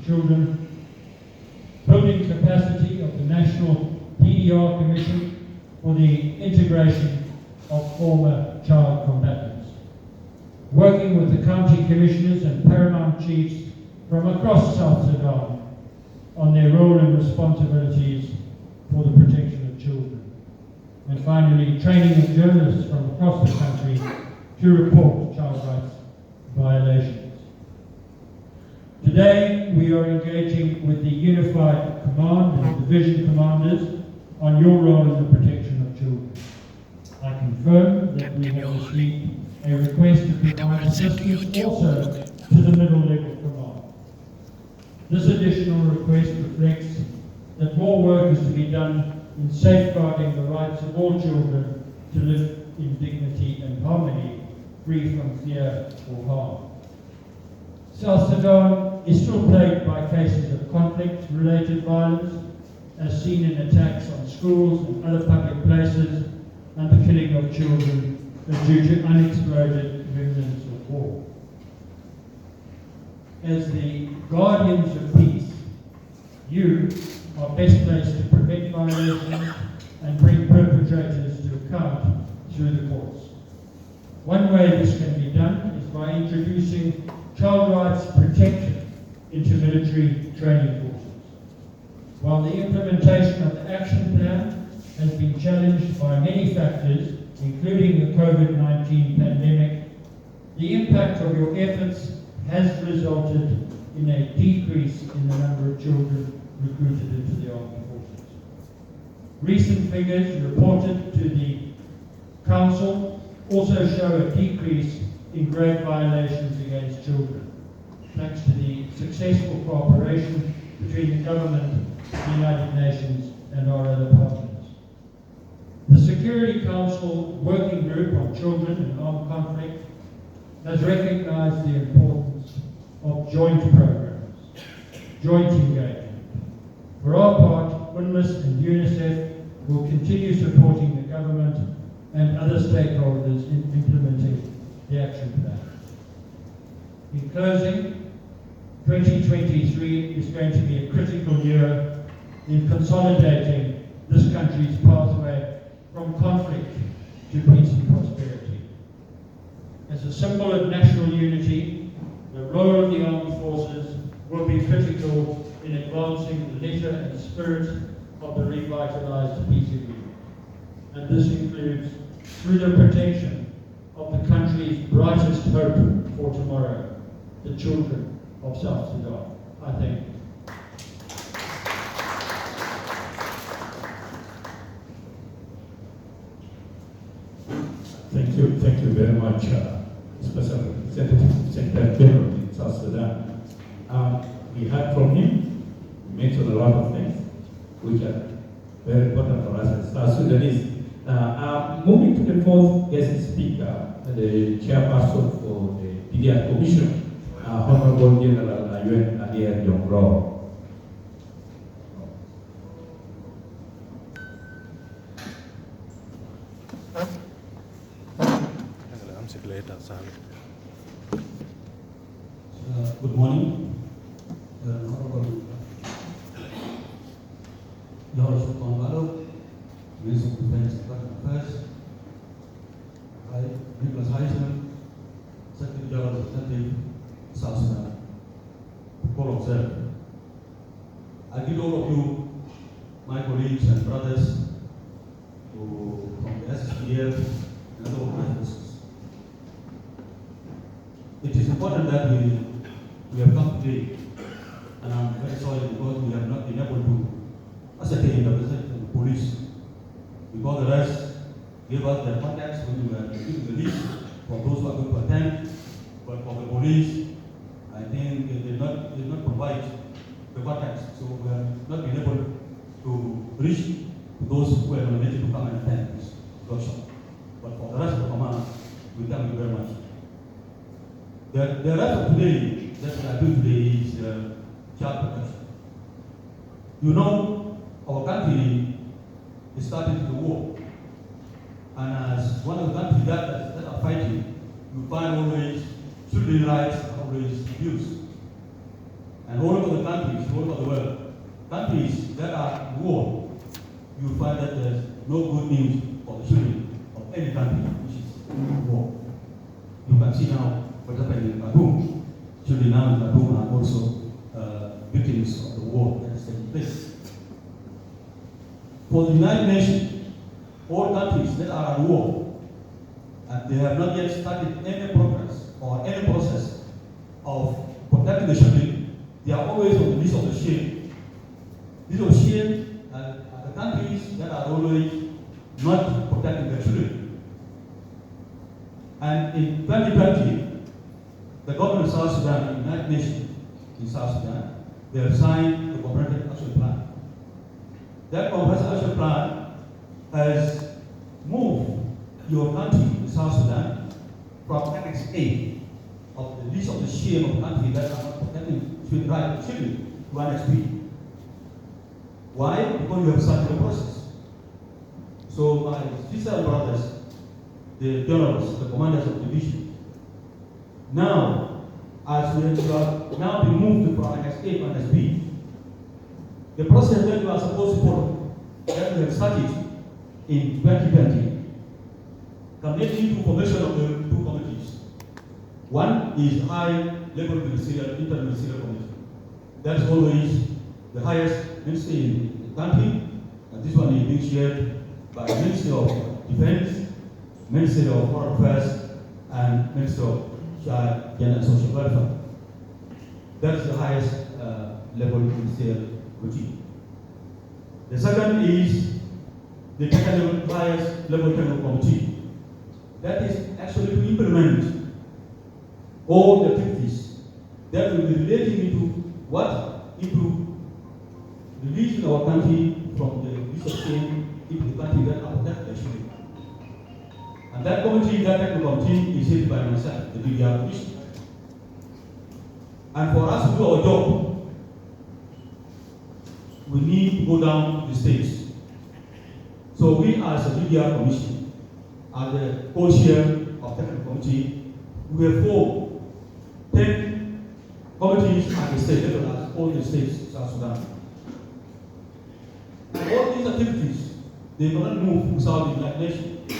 children, building capacity of the National PDR Commission for the integration of former child combatants, working with the county commissioners and paramount chiefs from across South Sudan on their role and responsibilities for the protection of children. And finally, training of journalists from across the country to report child rights violations. Today, we are engaging with the Unified Command and Division Commanders on your role in the protection of children. I confirm that we have received a request to provide assistance also to the middle level command. This additional request reflects that more work is to be done in safeguarding the rights of all children to live in dignity and harmony, free from fear or harm. South Sudan is still plagued by cases of conflict-related violence, as seen in attacks on schools and other public places, and the killing of children due to unexploded remnants of war. As the guardians of peace, you are best placed to prevent violations and bring perpetrators to account through the courts. One way this can be done is by introducing child rights protection into military training courses. While the implementation of the action plan has been challenged by many factors, including the COVID-19 pandemic, the impact of your efforts has resulted in a decrease in the number of children recruited into the armed forces. Recent figures reported to the Council also show a decrease in grave violations against children, thanks to the successful cooperation between the government, the United Nations, and our other partners. The Security Council Working Group on Children and Armed Conflict has recognized the importance of joint programs, joint engagement. For our part, UNMISS and UNICEF will continue supporting the government and other stakeholders in implementing the action plan. In closing, 2023 is going to be a critical year in consolidating this country's pathway from conflict to peace and prosperity. As a symbol of national unity, the role of the armed forces will be critical in advancing the letter and spirit of the revitalized peace agreement. And this includes through the protection of the country's brightest hope for tomorrow, the children of South Sudan. I thank you. Thank you very much, Special Representative Secretary General in South Sudan. We heard from him, he mentioned a lot of things which are very important for us as South Sudanese. Moving to the fourth guest speaker, the chairperson for the PDR Commission, Honorable General Yuen Adier Jongro. Good morning, Honorable Lord Sultan Minister of Defense and Foreign Affairs, Nicholas Heisman, Secretary General Representative, South Sudan, Call observer. I give all of you, my colleagues and brothers, from the SSPDF and other organizations. It is important that we have come today, and I'm very sorry because we have not been able to ascertain the representation of the police, because the rest gave us their contacts when we were giving the list for those who are going to attend, but for the police, I think they did not provide the contacts, so we have not been able to reach to those who are nominated to come and attend this workshop. But for the rest of the command, we thank you very much. The rest of today, that we are doing today is child protection. You know, our country is starting the war. And as one of the countries that are fighting, you find always children's rights are always abused. And all over the countries, all over the world, countries that are at war, you find that there's no good news for the children of any country which is in war. You can see now what's happening in Khartoum. Children now in Khartoum are also victims of the war that is taking place. For the United Nations, all countries that are at war, and they have not yet started any progress or any process of protecting the children, they are always on the list of the shame. List of shame are the countries that are always not protecting their children. And in 2020, the government of South Sudan, the United Nations in South Sudan, they have signed the Comprehensive Action Plan. That Comprehensive Action Plan has moved your country, South Sudan, from Annex A of the list of the shame of countries that are not protecting children, right children, to Annex B. Why? Because you have started the process. So my sister and brothers, the generals, the commanders of division, now, as we have now been moved from Annex A to Annex B, the process that you are supposed to follow, that we have started in 2020, can lead to formation of the two committees. One is high-level ministerial, inter-ministerial committee. That's always the highest ministry in the country, and this one is being shared by the Ministry of Defense, Ministry of Foreign Affairs, and Ministry of Child, Gender and Social Welfare. That's the highest level ministerial routine. The second is the technical, highest level technical committee. That is actually to implement all the activities that will be relating into what? Into releasing our country from the list of shame into the country that are protected by children. And that committee, that technical committee, is headed by myself, the DDR Commission. And for us to do our job, we need to go down to the states. So we as the DDR Commission, as the co-chair of the technical committee, we have formed 10 committees at the state level, as all the states in South Sudan. And all these activities, they cannot move without the United Nations.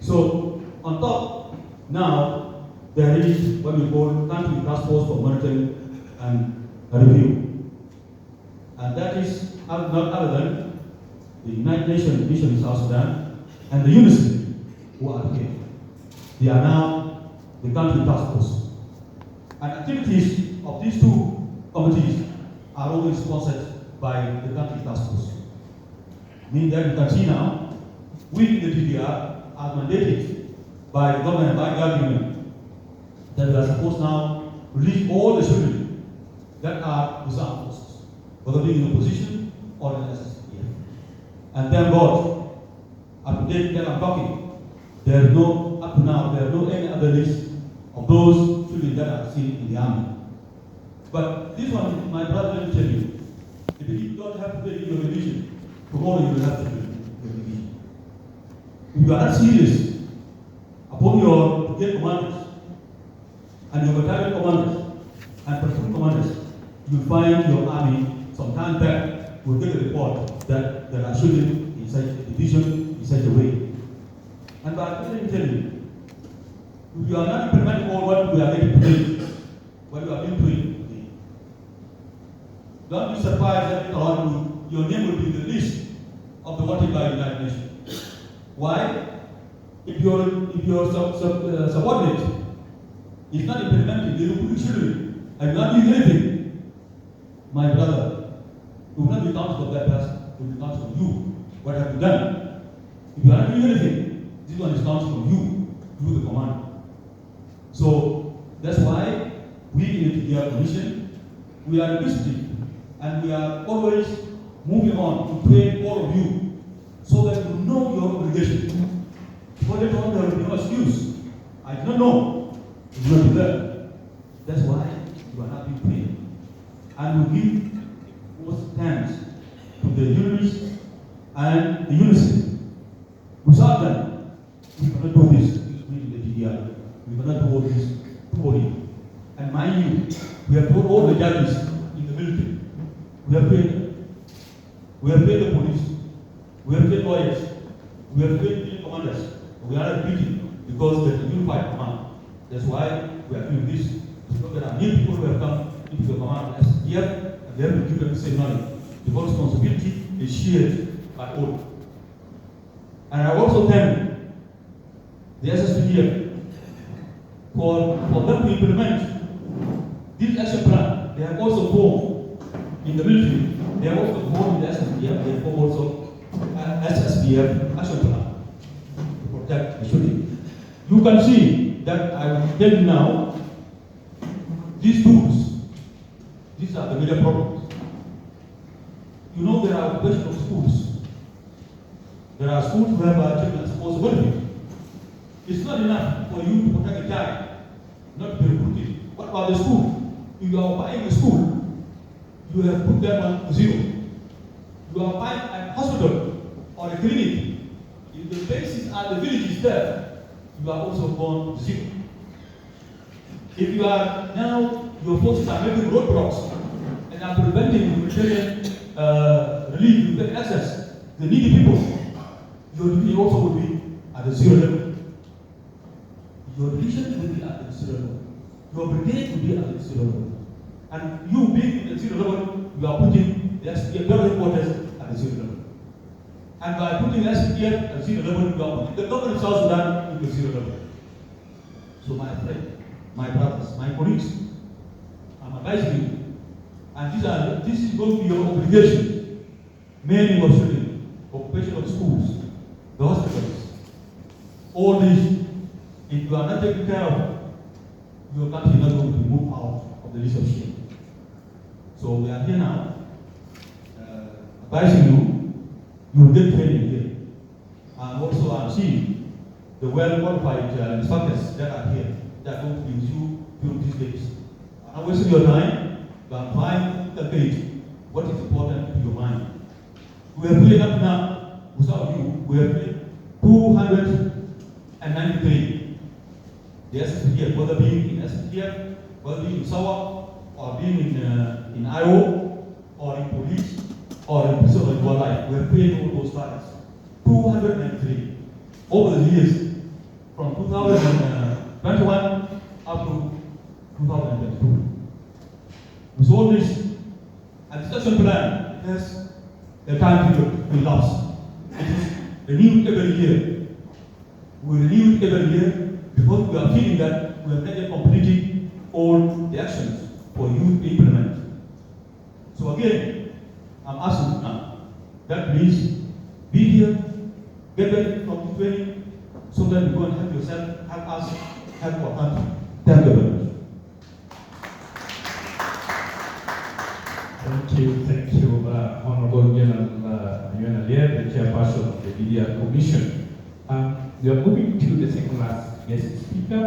So on top, now, there is what we call Country Task Force for Monitoring and Review. And that is not other than the United Nations mission in South Sudan and the UNICEF who are here. They are now the Country Task Force. And activities of these two committees are always sponsored by the Country Task Force. Meaning that you can see now, we in the DDR are mandated by the government, by the government, that we are supposed now to release all the children that are with armed forces, whether being in opposition or in SSPDF. And thank God, up to date that I'm talking, there is no, up to now, there is no any other list of those children that are seen in the army. But this one, my brother, let me tell you, if you don't have to pay your religion, tomorrow you will have to pay your religion. If you are not serious upon your brigade commanders and your battalion commanders and platoon commanders, you find your army some time back will get a report that there are children in such a division, in such a way. And but let me tell you, if you are not implementing all what we are getting today, what you have been doing today, don't be surprised that later on your name will be in the list of the wanted by the United Nations. Why? If your subordinate is not implementing the recruiting children and not doing anything, my brother, you will not be accountable for that person, you will be accountable for you. What have you done? If you are not doing anything, this one is accountable for you, the commander. So that's why we in the DDR Commission, we are inquisitive and we are always moving on to train all of you so that you know your obligation. For later on, there will be no excuse. I do not know. You do not do that. That's why you are not being trained. And we give most thanks to the unions and the UNICEF. Without them, we cannot do this in the DDR. We cannot do all this poorly. And mind you, we have put all the judges in We have trained the police, we have trained lawyers, we have trained commanders. We are repeating because there's a unified command. That's why we are doing this. Because there are new people who have come into the command of SSPDF, and they have to give them the same knowledge. The responsibility is shared by all. And I also thank the SSPDF for them to implement this action plan. They have also formed in the military, they have also formed in the SSPDF, they have formed also an SSPDF action plan to protect the shooting. You can see that I will tell you now, these tools, these are the major problems. You know there are occupational schools. There are schools where children are supposed to benefit. It's not enough for you to protect a child, not to be recruited. What about the school? If you are buying a school, you have put that one to zero. You are buying a hospital or a clinic. If the bases are the villages there, you are also gone to zero. If you are now, your forces are making roadblocks and are preventing humanitarian relief, you can access the needy people, your division also will be at the zero level. Your division will be at the zero level. Your brigade will be at the zero level. And you being at the zero level, you are putting the SPDF headquarters at the zero level. And by putting the SPDF at the zero level, you are putting the government of South Sudan into the zero level. So my friend, my brothers, my colleagues, I'm advising you, and this is going to be your obligation. Many of children, occupational schools, the hospitals, all these, if you are not taken care of, your country is not going to be moved out of the list of shame. So we are here now, advising you will get training here. And also I'm seeing the well-qualified instructors that are here, that are going to be with you during these days. I'm not wasting your time, but I'm trying to calculate what is important to your mind. We have played up now, without you, we have played 293. The SSPDF, whether being in SSPDF, whether being in SAWA, or being in IO, or in police, or in prison or in wildlife, we have paid all those targets. 293 over the years, from 2021 up to 2022. With all this, and this action plan has a time period we lost. It is renewed every year. We renew it every year because we are feeling that we have not yet completed all the actions for you to implement. So again, I'm asking you now that please be here, get ready from the training so that you go and help yourself, help us, help our country. Thank you very much. Thank you, Honorable Yuan Alia, the chairperson of the Media Commission. We are moving to the second last guest speaker,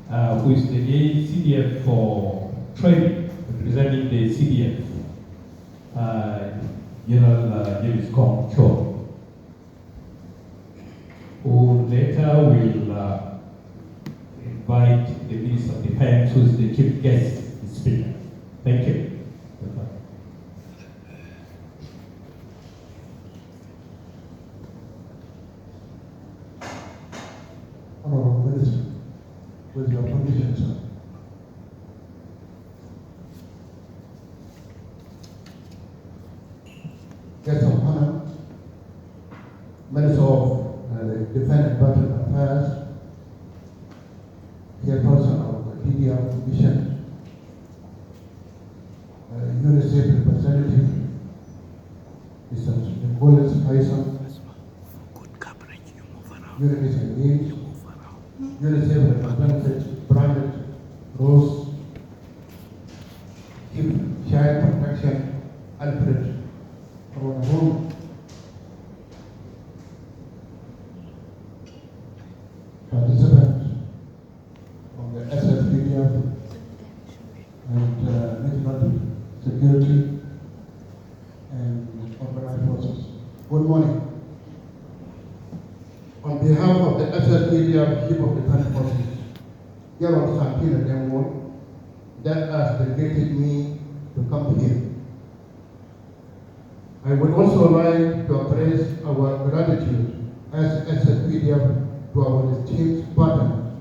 who is the CDF for training, representing the CDF, General James Kong Cho, who later will invite the Minister of Defense, who is the chief guest speaker. Thank you. Honorable Minister, with your permission, sir. Guests of honor, Minister of Defense and Budget Affairs, chairperson of the PDR Commission, UNICEF representative, Mr. Nicholas Faisal, UNICEF engaged, UNICEF representative Brandon Rose, Chief Child Protection Alfred Ronahum, participants from the SSPDF and National Security and Organized Forces. Good morning. On behalf of the SSPDF Chief of Defense Forces, General Santina Denwon, that has delegated me to come here. I would also like to express our gratitude as SSPDF to our esteemed partner,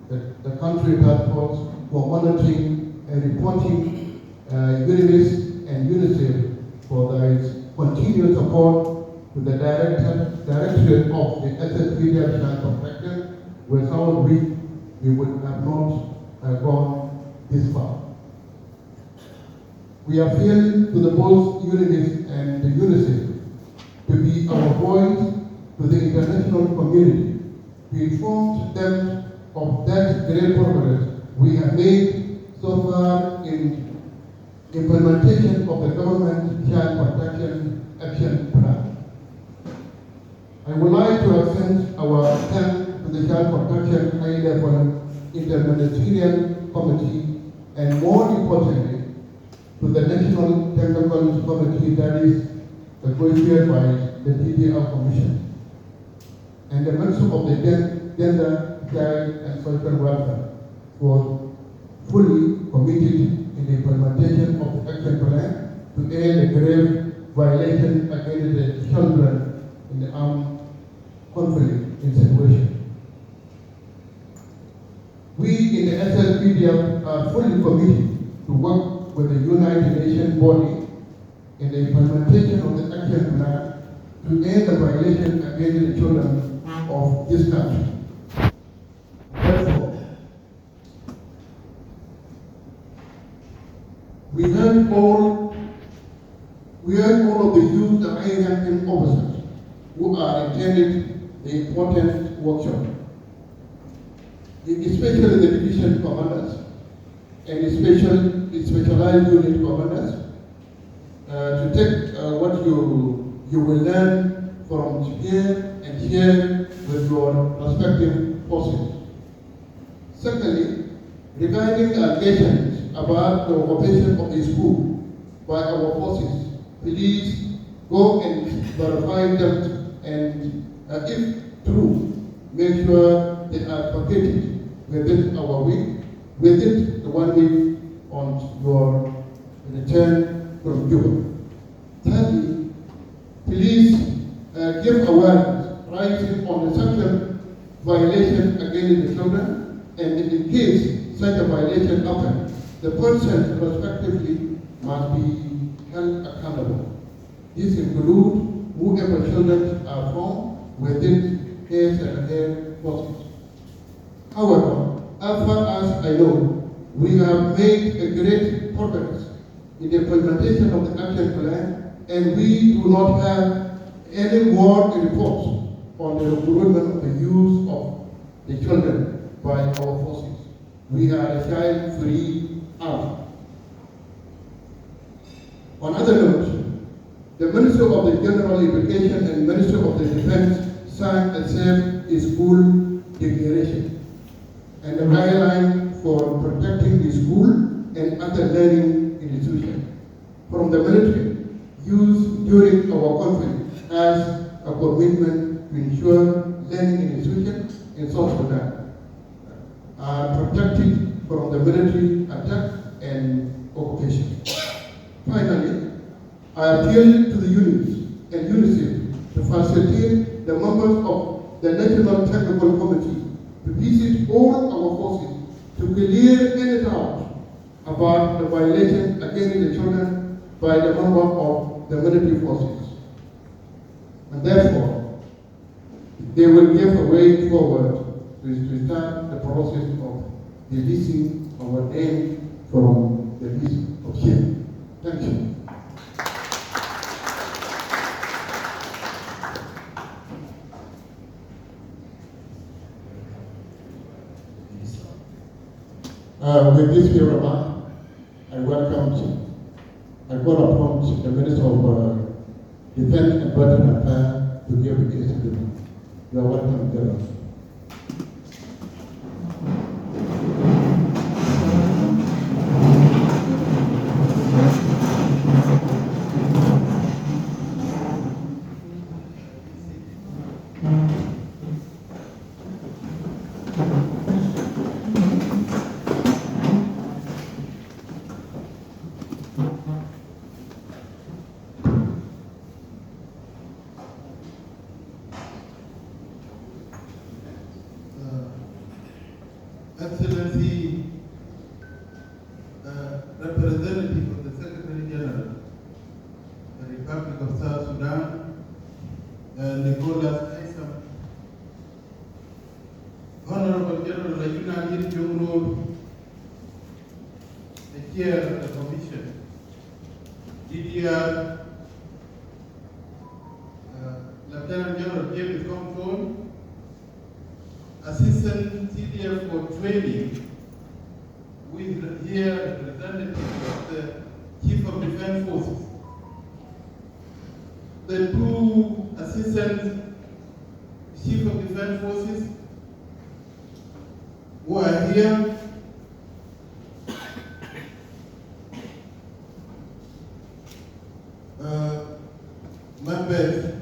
the country task force, for monitoring and reporting UNICEF and UNICEF for their continued support to the direction of the SSPDF child protection, without which we would have not gone this far. We appeal to the both UNICEF and the UNICEF to be our voice to the international community, to inform them of that great progress we have made so far in implementation of the government Child Protection Action Plan. I would like to extend our thanks to the Child Protection High-Level Interministerial Committee, and more importantly, to the National Technical Committee that is negotiated by the DDR Commission, and the Minister of the Gender, Child and Social Welfare for fully committed in the implementation of the action plan to end the grave violation against the children in the armed conflict situation. We in the SSPDF are fully committed to work with the United Nations body in the implementation of the action plan to end the violation against the children of this country. Therefore, we urge all of the youth and high-ranking officers who are attending the important workshop, especially the division commanders and specialized unit commanders, to take what you will learn from here and share with your respective forces. Secondly, regarding allegations about the occupation of the school by our forces, please go and verify them, and if true, make sure they are located within our week, within the 1 week on your return from Juba. Thirdly, please give awareness rising on the sexual violation against the children, and in case such a violation happens, the person respectively must be held accountable. This includes whoever children are from within his and her forces. However, as far as I know, we have made a great progress in the implementation of the action plan, and we do not have any more reports on the recruitment of the use of the children by our forces. We are a child-free army. On other note, the Minister of the General Education and Minister of the Defense signed a safe school declaration and a guideline for protecting the school and other learning institutions from the military use during our conflict as a commitment to ensure learning institutions in South Sudan are protected from the military attack and occupation. Finally, I appeal to the units and UNICEF to facilitate the members of the National Technical Committee to visit all our forces to clear any doubt about the violation against the children by the member of the military forces. And therefore, they will give a way forward to start the process of releasing our name from the list of shame. Thank you. With this few remarks, I call upon the Minister of Defense and Veteran Affairs to give his statement. You are welcome, General. DDR, Lieutenant General James Compton, Assistant CDF for Training, with here representative of the Chief of Defense Forces. The two Assistant Chief of Defense Forces who are here, members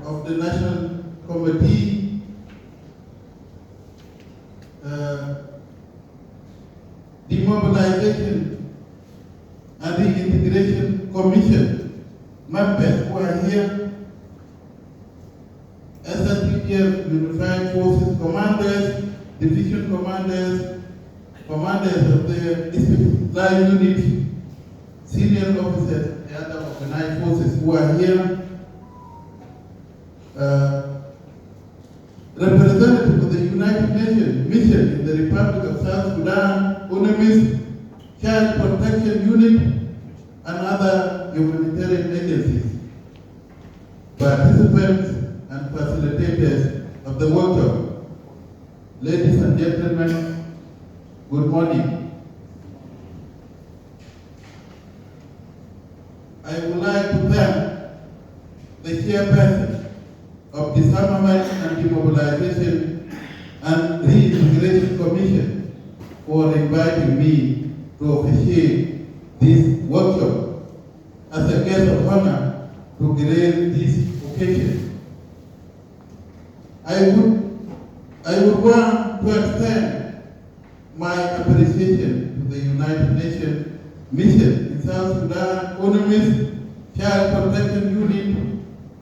of the National Committee, Demobilization and Reintegration Commission members who are here, SSPDF Unified Forces commanders, division commanders, commanders of the specialized unit, senior officers, and other organized forces who are here, representative of the United Nations mission in the Republic of South Sudan, UNAMIS, Child Protection Unit, and other humanitarian agencies, participants and facilitators of the workshop. Ladies and gentlemen, good morning. I would like to thank the chairperson of Disarmament and Demobilization and Reintegration Commission for inviting me to officiate this workshop as a guest of honor to grace this occasion. I would want to extend my appreciation to the United Nations mission in South Sudan, UNAMIS Child Protection Unit,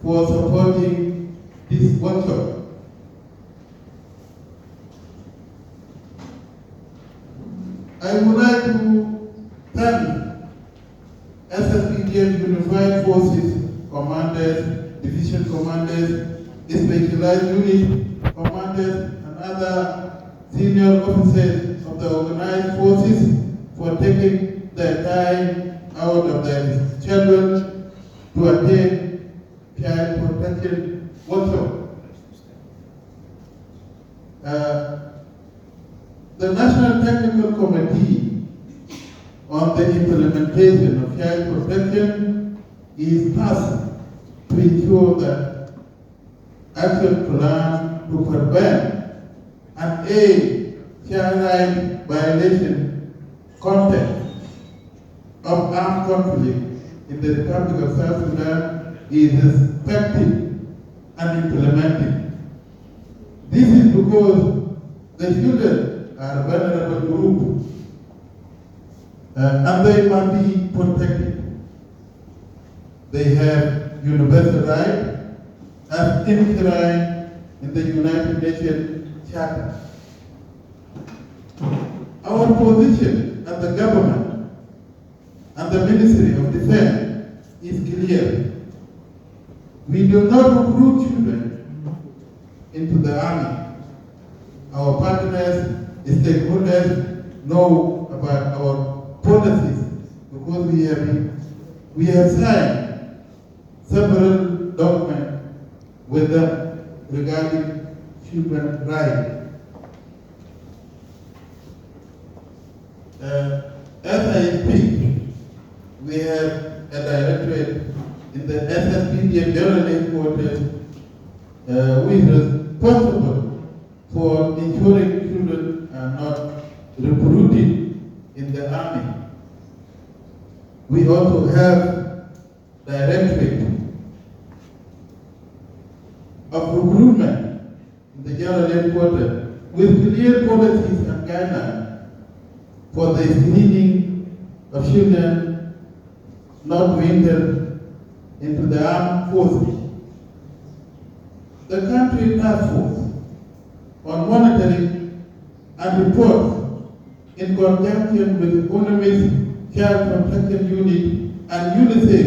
for supporting this workshop. I would like to thank SSPDF Unified Forces commanders, division commanders, specialized unit commanders, and other senior officers of the organized forces for taking their time out of their schedule to attend child protection workshop. The National Technical Committee on the implementation of child protection is tasked to ensure that action plan to prevent and aid child rights violation content of armed conflict in the Republic of South Sudan is effective and implemented. This is because the children are a vulnerable group and they must be protected. They have universal rights as enshrined in the United Nations Charter. Our position as the government and the Ministry of Defense is clear. We do not recruit children into the army. Our partners, stakeholders know about our policies because we have signed several documents with them regarding children's rights. As I speak, we have a directorate in the SSPDF General Headquarters who is responsible for ensuring children are not recruited in the army. We also have directorate of recruitment in the General Headquarters with clear policies and guidelines for the screening of children not to enter into the armed forces. The country task force on monitoring and report in conjunction with UNAMIS Child Protection Unit and UNICEF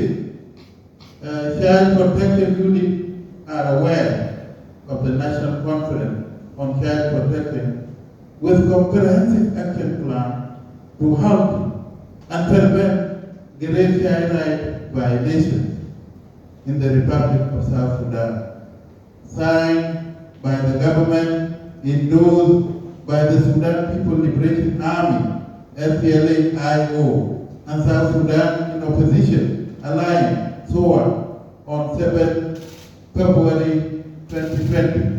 Child Protection Unit are aware of the National Conference on Child Protection with comprehensive action plan to help and prevent grave child rights violations in the Republic of South Sudan, signed by the government, endorsed by the Sudan People Liberation Army, SPLA-IO, and South Sudan in Opposition, aligned, SOA, on 7 February 2020.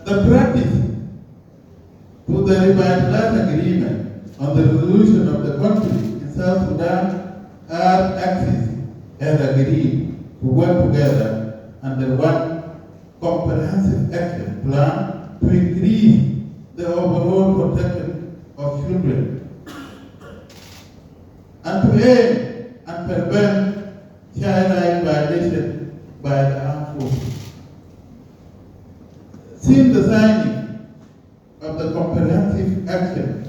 The practice to the revitalized agreement on the resolution of the conflict in South Sudan are axis and agreed to work together under one comprehensive action plan to increase the overall protection of children and to aim and prevent child rights violation by the armed forces. Since the signing of the comprehensive action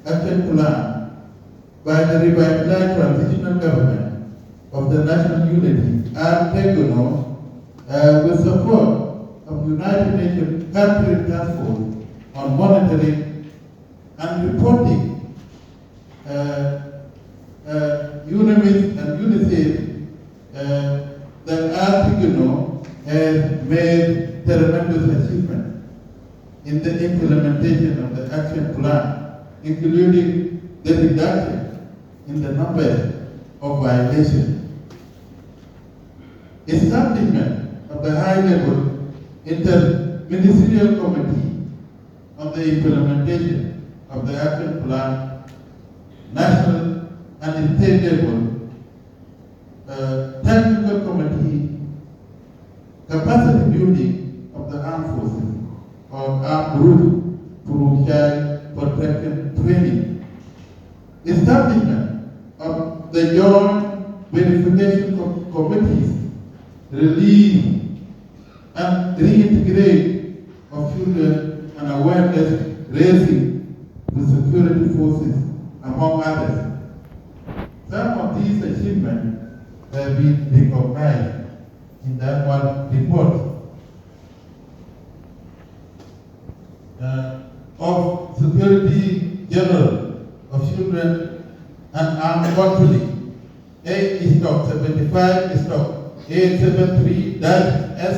plan by the revitalized transitional government of the national unity with support of United Nations Country Task Force on monitoring and reporting, UNIMIS and UNICEF, that Article has made tremendous achievement in the implementation of the action plan, including the reduction in the number of violations, establishment of the high-level inter-ministerial committee on the implementation of the action plan, national and state level technical committee, capacity building of the armed forces or armed group through child protection training, establishment of the joint verification committees, release and reintegrate of children and awareness raising with security forces, among others. Some of these achievements have been recognized in that one report. Of Security General of Children and Armed Conflict, A/75/873-S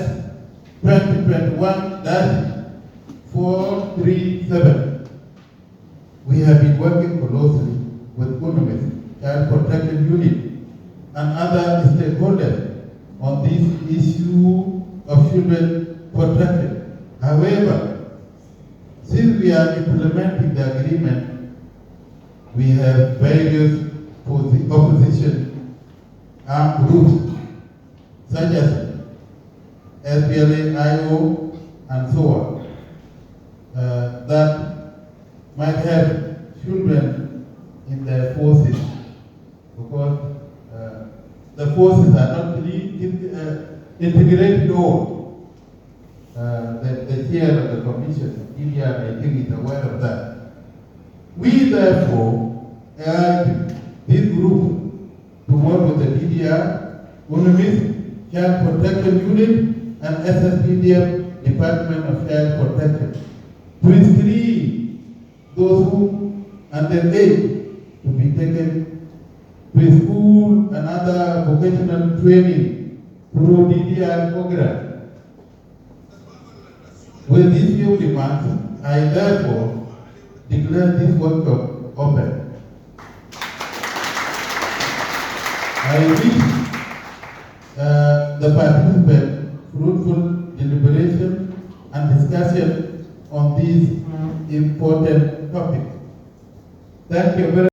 2021-437. We have been working closely with UNIMIS, Child Protection Unit, and other stakeholders on this issue of children protection. However, since we are implementing the agreement, we have various opposition armed groups, such as SPLA-IO and so on, that might have children in their forces, because the forces are not integrated all. The chair of the commission, India, I think, is aware of that. We therefore urge this group to work with the DDR, UNIMIS, Child Protection Unit, and SSPDF, Department of Child Protection, to screen those who undertake to be taken to school and other vocational training through DDR program. With these few remarks, I therefore declare this workshop open. I wish the participants fruitful deliberation and discussion on these important topics. Thank you very much.